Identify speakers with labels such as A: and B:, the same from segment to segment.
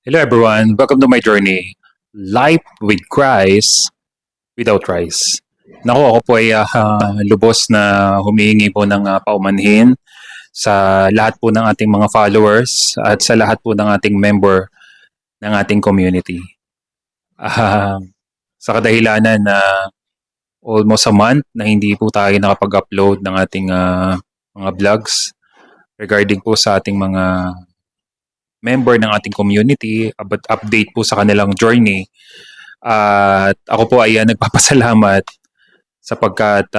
A: Hello everyone, welcome to my journey. Life with Christ without rice. Naku, ako po ay lubos na humihingi po ng paumanhin sa lahat po ng ating mga followers at sa lahat po ng ating member ng ating community. Ah, sa kadahilanan na almost a month na hindi po tayo nakapag-upload ng ating mga vlogs regarding po sa ating mga member ng ating community, about update po sa kanilang journey. At ako po ay nagpapasalamat sapagkat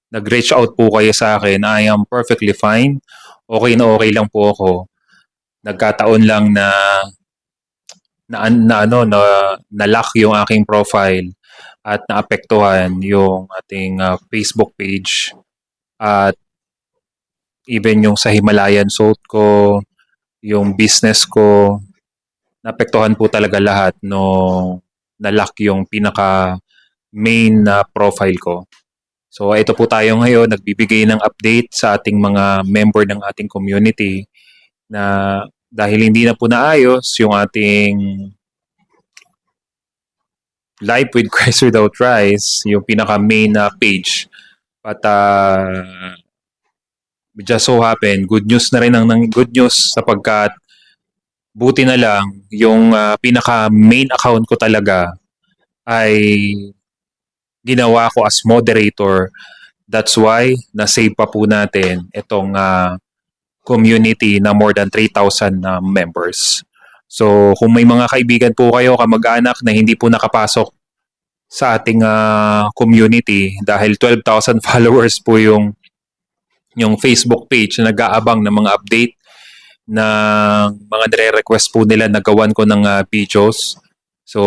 A: nag-reach out po kayo sa akin. I am perfectly fine. Okay na okay lang po ako. Nagkataon lang na lock yung aking profile at naapektuhan yung ating Facebook page at even yung sa Himalayan salt ko, yung business ko, naapektuhan po talaga lahat no na-lock yung pinaka main na profile ko. So ito po tayo ngayon, nagbibigay ng update sa ating mga member ng ating community na dahil hindi na po naayos yung ating Life with Christ Without Rice, yung pinaka main na page. But just so happen, good news na rin ang good news sapagkat buti na lang yung pinaka main account ko talaga ay ginawa ko as moderator. That's why na-save pa po natin itong community na more than 3,000 members. So kung may mga kaibigan po kayo, kamag-anak na hindi po nakapasok sa ating community dahil 12,000 followers po yung Facebook page na nag-aabang ng mga update na mga nire-request po nila na gawan ko ng videos. So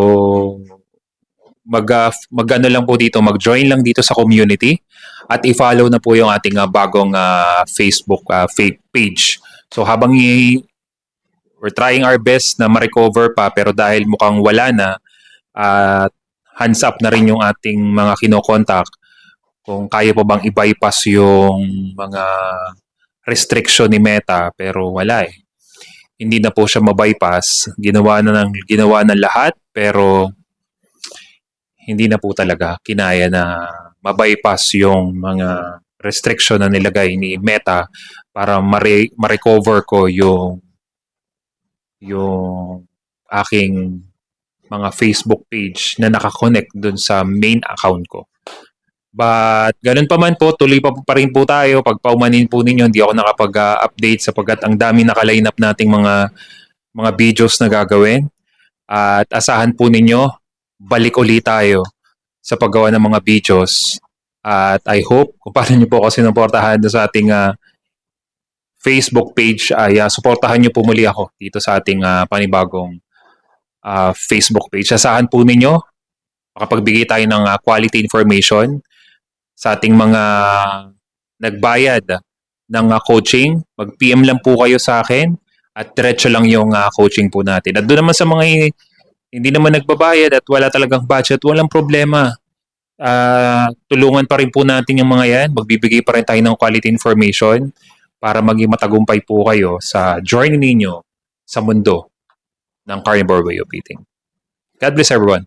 A: mag-ano lang po dito, mag-join lang dito sa community at i-follow na po yung ating bagong Facebook page. So habang we're trying our best na ma-recover pa pero dahil mukhang wala na at hands up na rin yung ating mga kinokontak kung kaya pa bang i-bypass yung mga restriction ni Meta pero wala eh. Hindi na po siya ma-bypass. Ginawa ng lahat pero hindi na po talaga kinaya na ma-bypass yung mga restriction na nilagay ni Meta para ma-recover ko yung aking mga Facebook page na nakakonect dun sa main account ko. But ganun pa man po, tuloy pa rin po tayo. Pag paumanin po ninyo, hindi ako nakapag-update sapagkat ang dami naka-line up nating mga videos na gagawin. At asahan po ninyo, balik ulit tayo sa paggawa ng mga videos. At I hope kung paano nyo po ako sinuportahan sa ating Facebook page ay suportahan nyo po muli ako dito sa ating panibagong Facebook page. Asahan po ninyo, makapagbigay tayo ng quality information sa ating mga nagbayad ng coaching. Mag-PM lang po kayo sa akin at diretso lang yung coaching po natin. At doon naman sa mga hindi naman nagbabayad at wala talagang budget, walang problema. Tulungan pa rin po natin yung mga yan. Magbibigay pa rin tayo ng quality information para maging matagumpay po kayo sa journey ninyo sa mundo ng Carnivore Way of Eating. God bless everyone.